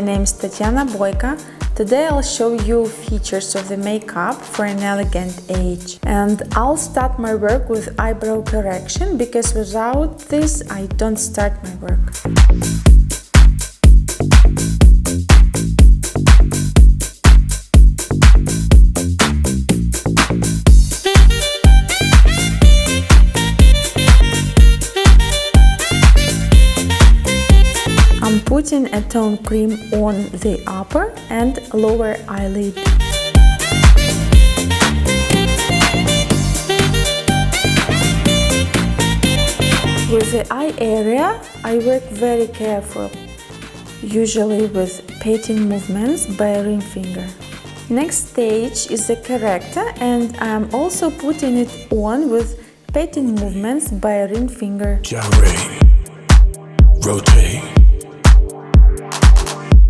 my name is Tatiana Boyko. Today I'll show you features of the makeup for an elegant age. And I'll start my work with eyebrow correction because without this I don't start my work. I'm putting a tone cream on the upper and lower eyelid. With the eye area, I work very careful, usually with patting movements by a ring finger. Next stage is the corrector, and I'm also putting it on with patting movements by a ring finger. Gyrate, rotate,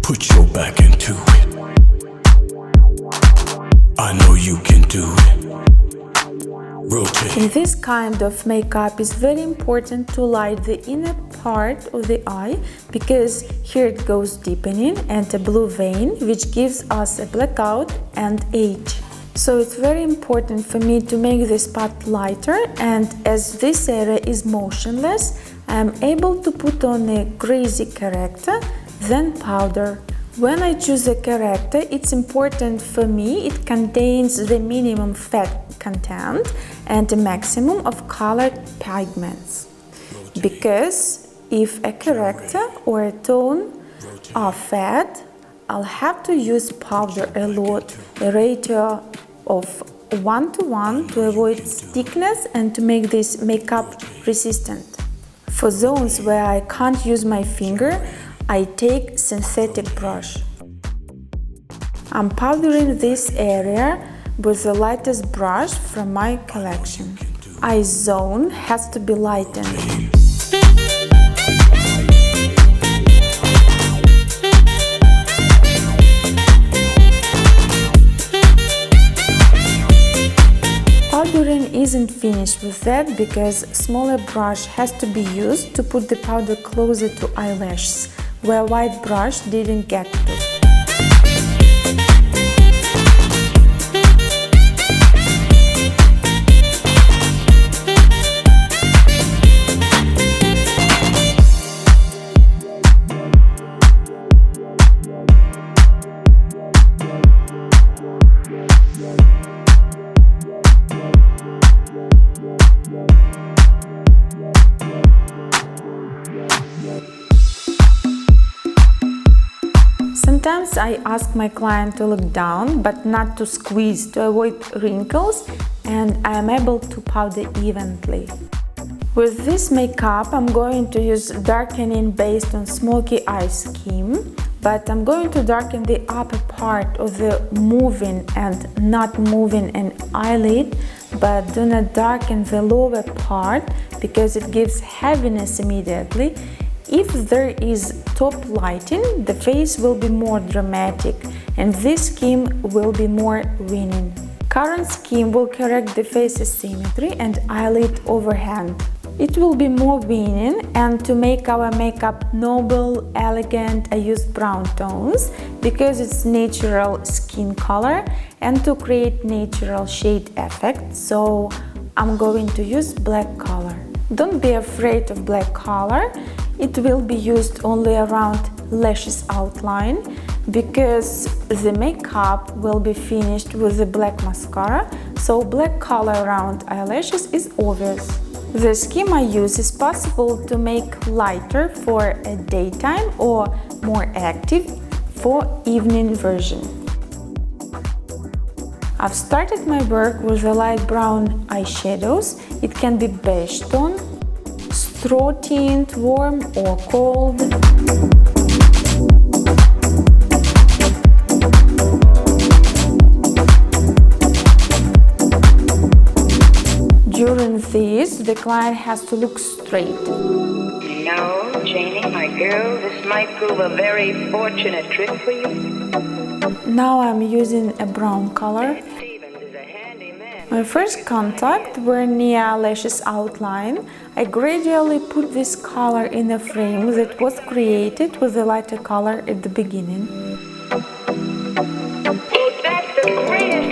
put your back into it. I know you can do it. Rotate. In this kind of makeup, it's very important to light the inner part of the eye because here it goes deepening and a blue vein which gives us a blackout and age. So it's very important for me to make this part lighter, and as this area is motionless, I'm able to put on a greasy corrector, then powder. When I choose a corrector, it's important for me it contains the minimum fat content and a maximum of colored pigments. Because if a corrector or a tone are fat, I'll have to use powder a lot, a ratio of 1:1 to avoid stiffness and to make this makeup resistant. For zones where I can't use my finger, I take synthetic brush. I'm powdering this area with the lightest brush from my collection. Eye zone has to be lightened. Powdering isn't finished with that because a smaller brush has to be used to put the powder closer to eyelashes, where white brush didn't get to. Sometimes I ask my client to look down, but not to squeeze, to avoid wrinkles, and I am able to powder evenly. With this makeup, I'm going to use darkening based on smoky eye scheme, but I'm going to darken the upper part of the moving and not moving an eyelid, but do not darken the lower part because it gives heaviness immediately. If there is top lighting, the face will be more dramatic and this scheme will be more winning. Current scheme will correct the face asymmetry and eyelid overhang. It will be more winning, and to make our makeup noble, elegant, I used brown tones because it's natural skin color and to create natural shade effect, so I'm going to use black color. Don't be afraid of black color. It will be used only around lashes outline because the makeup will be finished with the black mascara, so black color around eyelashes is obvious. The scheme I use is possible to make lighter for a daytime or more active for evening version. I've started my work with the light brown eyeshadows. It can be beige tone, straw tint, warm or cold. During this, the client has to look straight. No, Janie, my girl, this might prove a very fortunate trip for you. Now I'm using a brown color. My first contact were near lashes outline. I gradually put this color in a frame that was created with a lighter color at the beginning.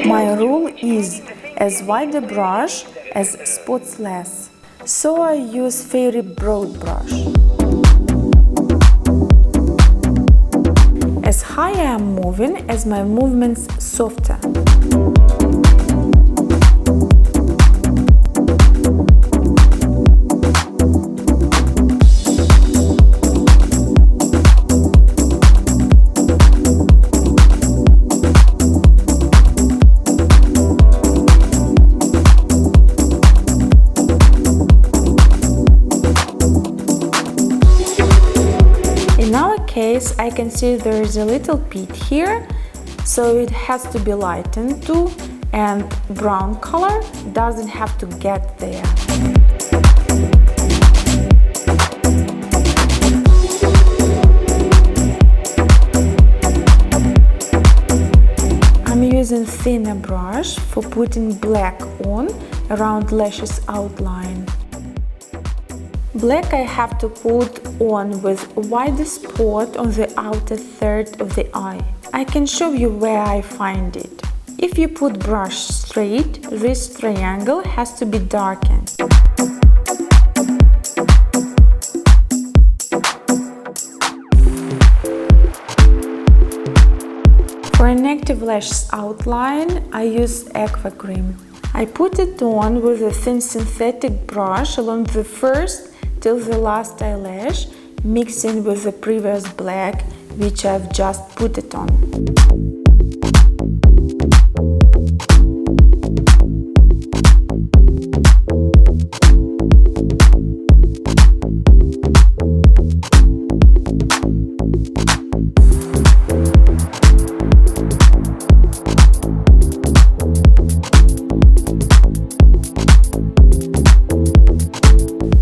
My rule is as wide a brush as spots less, so I use very broad brush. As high I am moving, as my movements softer. I can see there is a little pit here, so it has to be lightened too, and brown color doesn't have to get there. I'm using thinner brush for putting black on around lashes outline. Black I have to put on with a wider spot on the outer third of the eye. I can show you where I find it. If you put brush straight, this triangle has to be darkened. For an active lashes outline, I use aqua cream. I put it on with a thin synthetic brush along the first till the last eyelash, mixing with the previous black, which I've just put it on.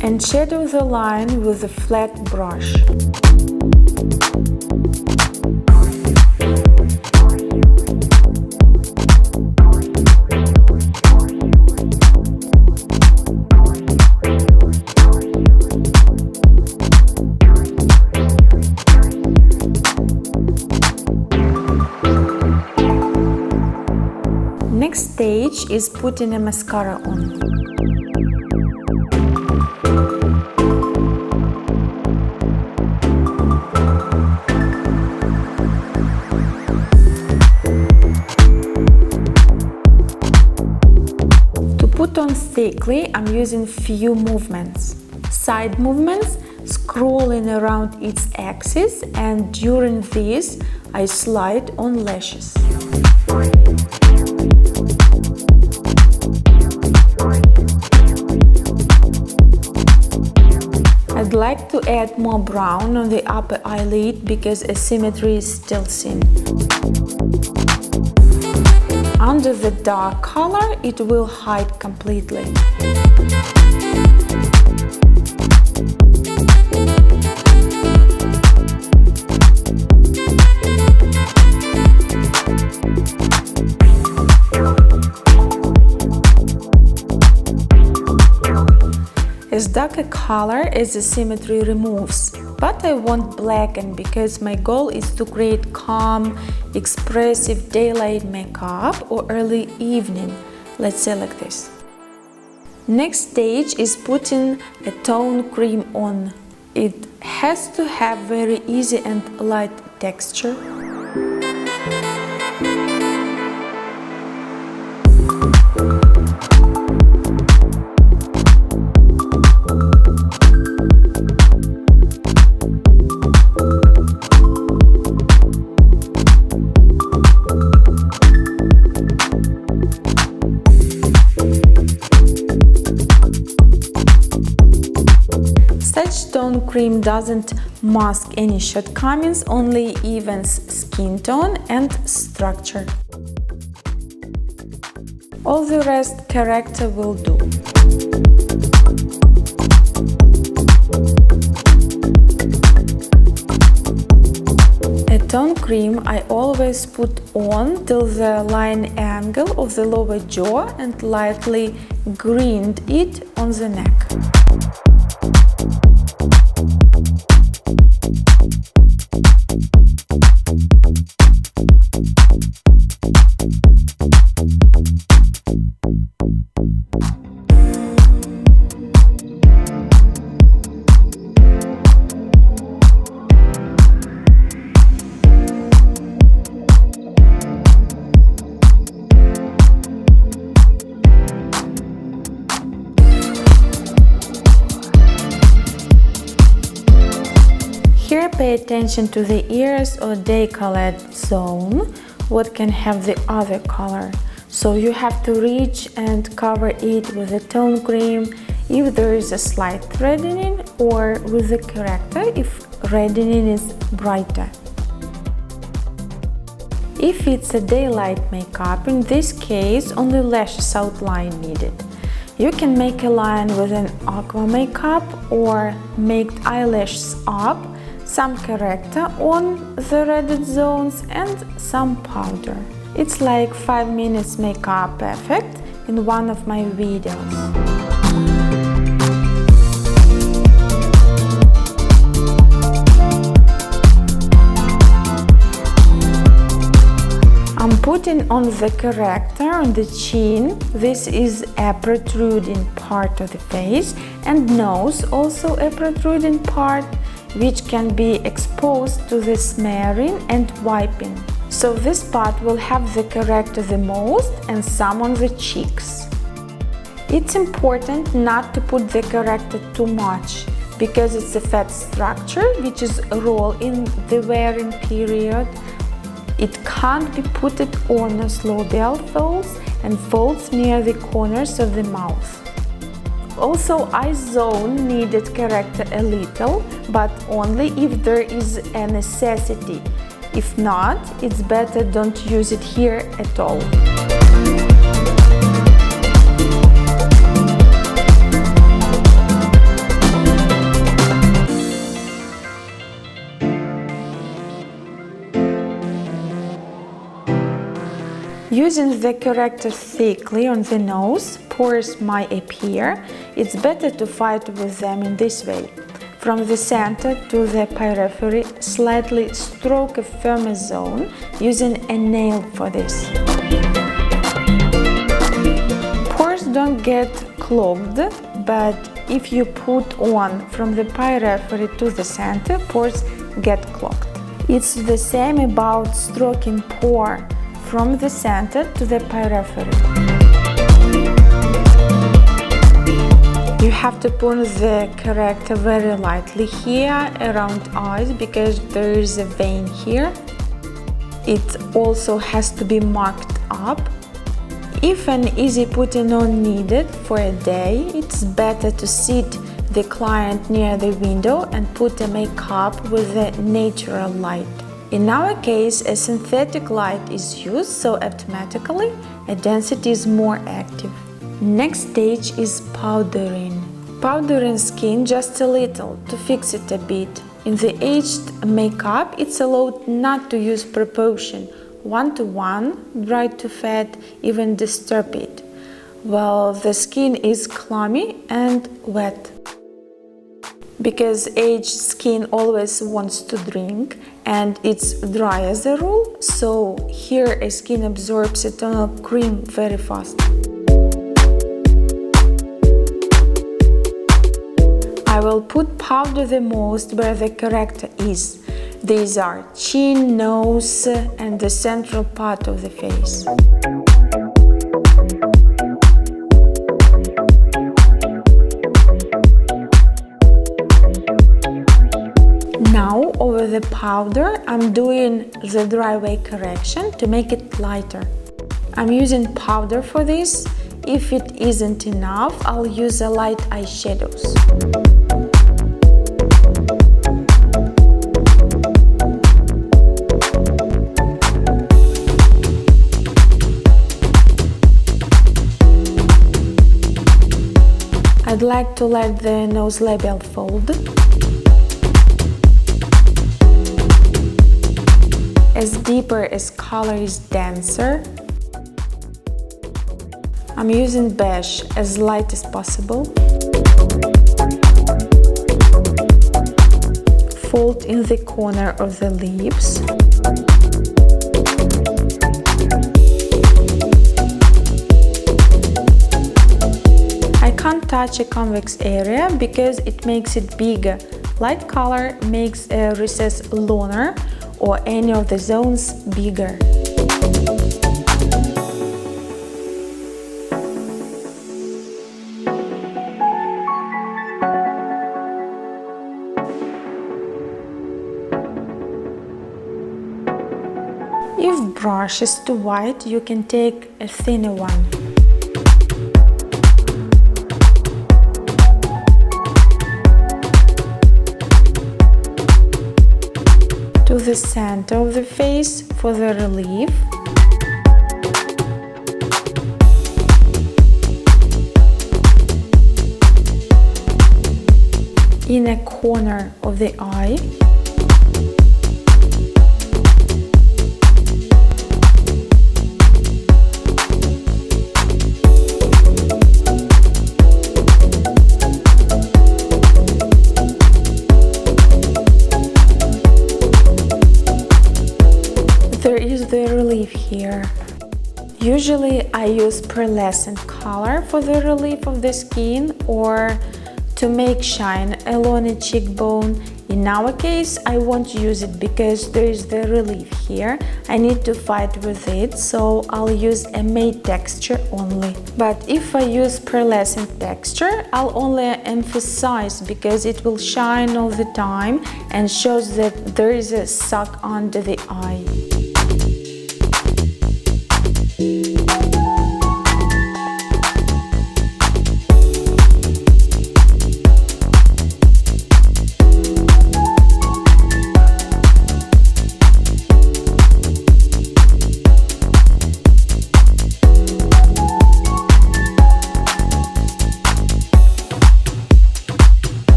And shadow the line with a flat brush. Next stage is putting a mascara on. Put on thickly, I'm using few movements. Side movements, scrolling around its axis, and during this I slide on lashes. I'd like to add more brown on the upper eyelid because asymmetry is still seen. Under the dark color, it will hide completely. As darker color as the symmetry removes, but I want blacken because my goal is to create calm, expressive daylight makeup or early evening, let's say like this. Next stage is putting a tone cream on. It has to have very easy and light texture. Such tone cream doesn't mask any shortcomings, only evens skin tone and structure. All the rest character will do. A tone cream I always put on till the line angle of the lower jaw and lightly grind it on the neck. Here pay attention to the ears or décolleté zone, what can have the other color. So you have to reach and cover it with a tone cream if there is a slight reddening, or with the corrector if reddening is brighter. If it's a daylight makeup, in this case only lashes outline needed. You can make a line with an aqua makeup or make eyelashes up, some corrector on the reddened zones and some powder. It's like 5 minutes makeup effect in one of my videos. I'm putting on the corrector on the chin. This is a protruding part of the face, and nose also a protruding part, which can be exposed to the smearing and wiping. So this part will have the corrector the most and some on the cheeks. It's important not to put the corrector too much, because it's a fat structure which is raw in the wearing period. It can't be put on osnovatel folds and folds near the corners of the mouth. Also, eye zone needed corrector a little, but only if there is a necessity. If not, it's better don't use it here at all. Using the corrector thickly on the nose, pores might appear. It's better to fight with them in this way. From the center to the periphery, slightly stroke a firmer zone using a nail for this. Pores don't get clogged, but if you put on from the periphery to the center, pores get clogged. It's the same about stroking pore from the center to the periphery. You have to put the corrector very lightly here around eyes, because there is a vein here. It also has to be marked up. If an easy putting on needed for a day, it's better to sit the client near the window and put a makeup with a natural light. In our case, a synthetic light is used, so automatically a density is more active. Next stage is powdering. Powdering skin just a little to fix it a bit. In the aged makeup, it's allowed not to use proportion 1:1, dry to fat, even disturb it. Well, the skin is clammy and wet. Because aged skin always wants to drink and it's dry as a rule, so here a skin absorbs a toner cream very fast. I will put powder the most where the corrector is. These are chin, nose and the central part of the face. Now, over the powder, I'm doing the dry way correction to make it lighter. I'm using powder for this. If it isn't enough, I'll use a light eyeshadows. I'd like to let the nose label fold. as deeper as color is denser. I'm using beige as light as possible. Fold in the corner of the lips. I can't touch a convex area because it makes it bigger. Light color makes a recess longer or any of the zones bigger. If brush is too wide, you can take a thinner one. To the center of the face for the relief. In a corner of the eye. There is the relief here. Usually I use pearlescent color for the relief of the skin or to make shine along a cheekbone. In our case, I won't use it because there is the relief here. I need to fight with it, so I'll use a matte texture only. But if I use pearlescent texture, I'll only emphasize because it will shine all the time and shows that there is a suck under the eye.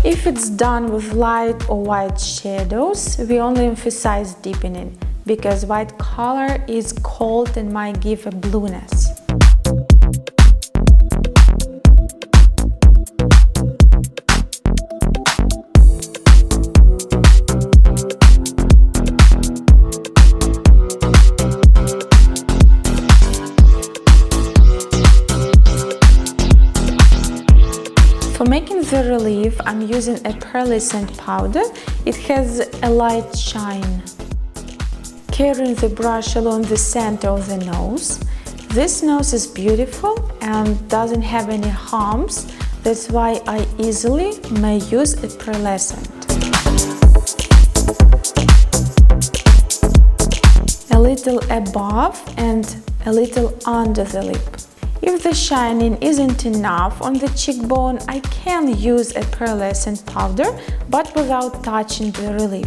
If it's done with light or white shadows, we only emphasize deepening, because white color is cold and might give a blueness. For making the relief, I'm using a pearlescent powder. It has a light shine. Carrying the brush along the center of the nose. This nose is beautiful and doesn't have any humps. That's why I easily may use a pearlescent. A little above and a little under the lip. If the shining isn't enough on the cheekbone, I can use a pearlescent powder, but without touching the relief.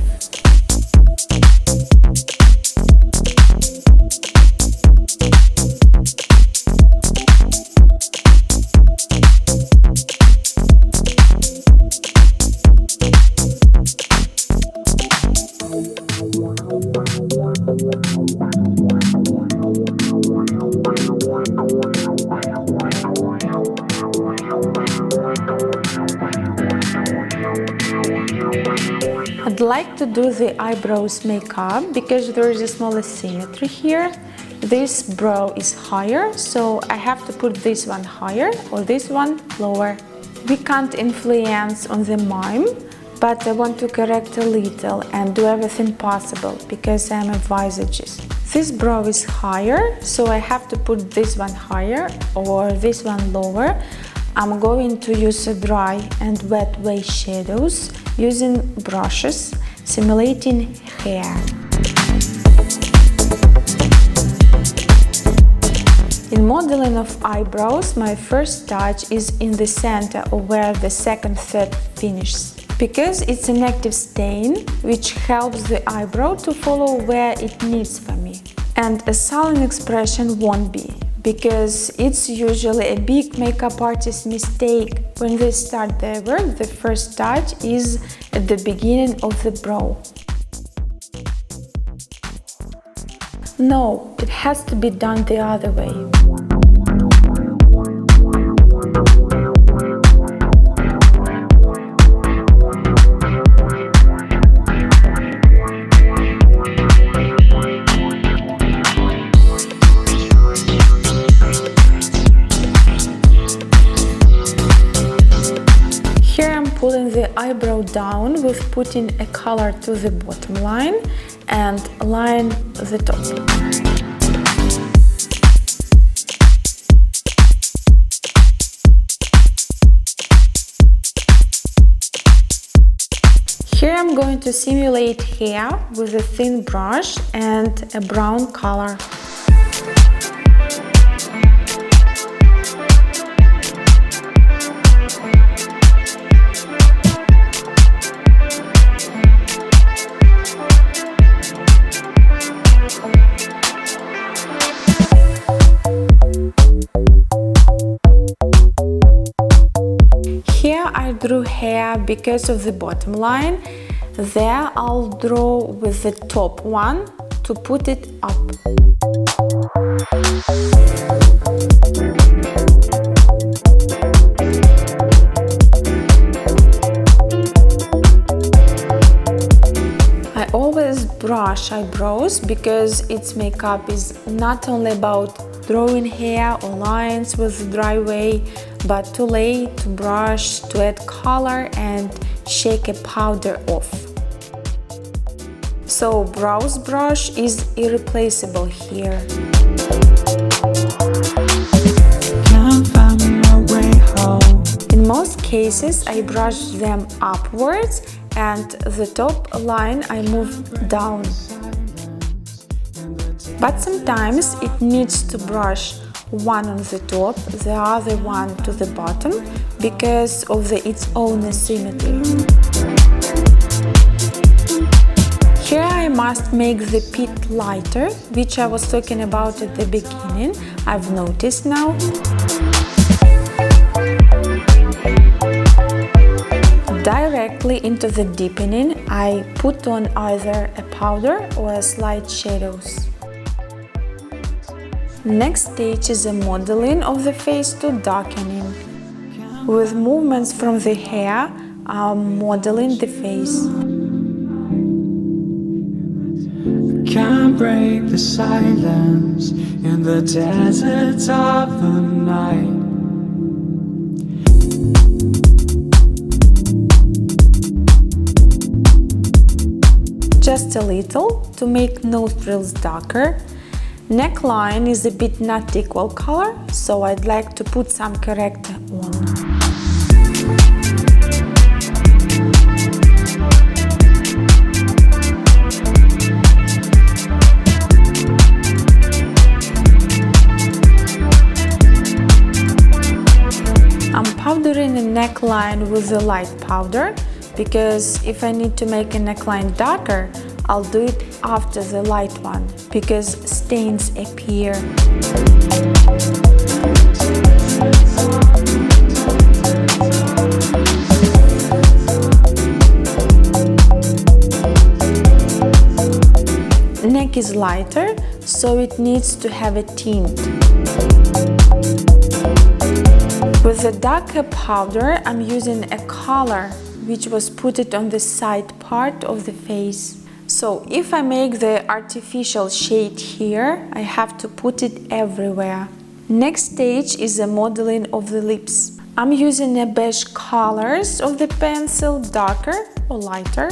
I'd like to do the eyebrows makeup because there is a small asymmetry here. This brow is higher, so I have to put this one higher or this one lower. We can't influence on the mime, but I want to correct a little and do everything possible because I'm a visagist. This brow is higher, so I have to put this one higher or this one lower. I'm going to use a dry and wet way shadows using brushes, simulating hair. In modeling of eyebrows, my first touch is in the center or where the second third finishes, because it's an active stain which helps the eyebrow to follow where it needs for me. And a SALON expression won't be, because it's usually a big makeup artist mistake. When they start their work, the first touch is at the beginning of the brow. No, it has to be done the other way. Pulling the eyebrow down with putting a color to the bottom line and line the top. Here I'm going to simulate hair with a thin brush and a brown color. I drew hair because of the bottom line. There I'll draw with the top one to put it up. I always brush eyebrows because its makeup is not only about drawing hair or lines with the dry way, but to lay, to brush, to add color and shake a powder off. So brows brush is irreplaceable here. Can't find my way home. In most cases I brush them upwards and the top line I move down. But sometimes it needs to brush one on the top, the other one to the bottom, because of its own asymmetry. Here I must make the pit lighter, which I was talking about at the beginning, I've noticed now. Directly into the deepening I put on either a powder or a slight shadows. Next stage is a modeling of the face to darkening. With movements from the hair, I'm modeling the face. Can't break the silence in the deserts of the night. Just a little to make nostrils darker. Neckline is a bit not equal color, so I'd like to put some corrector on. I'm powdering a neckline with a light powder, because if I need to make a neckline darker, I'll do it after the light one, because stains appear. Neck is lighter, so it needs to have a tint. With the darker powder, I'm using a color which was put on the side part of the face. So if I make the artificial shade here, I have to put it everywhere. Next stage is the modeling of the lips. I'm using a beige colors of the pencil, darker or lighter,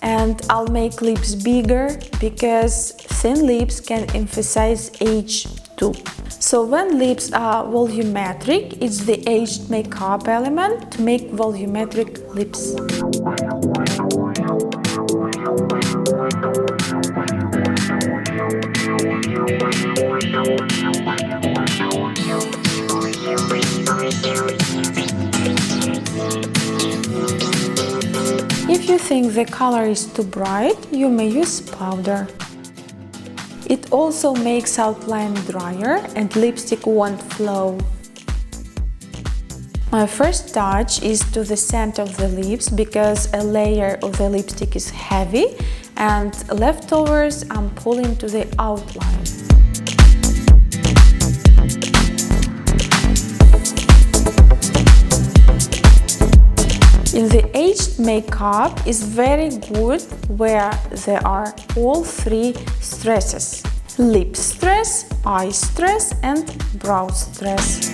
and I'll make lips bigger because thin lips can emphasize age too. So when lips are volumetric, it's the aged makeup element to make volumetric lips. If you think the color is too bright, you may use powder. It also makes outline drier and lipstick won't flow. My first touch is to the center of the lips because a layer of the lipstick is heavy, and leftovers I'm pulling to the outline. In the aged makeup is very good where there are all three stresses: lip stress, eye stress and brow stress.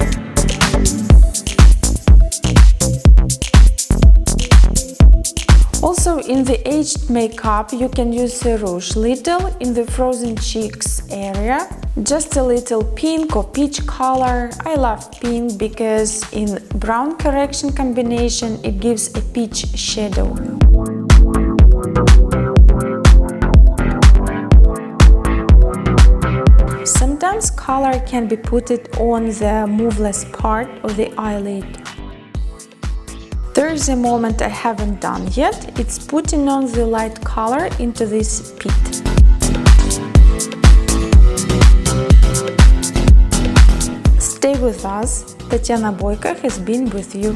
Also in the aged makeup you can use the rouge little in the frozen cheeks area. Just a little pink or peach color. I love pink because in brown correction combination it gives a peach shadow. Sometimes color can be put on the moveless part of the eyelid. There is a moment I haven't done yet. It's putting on the light color into this pit. Stay with us. Tatiana Boyko has been with you.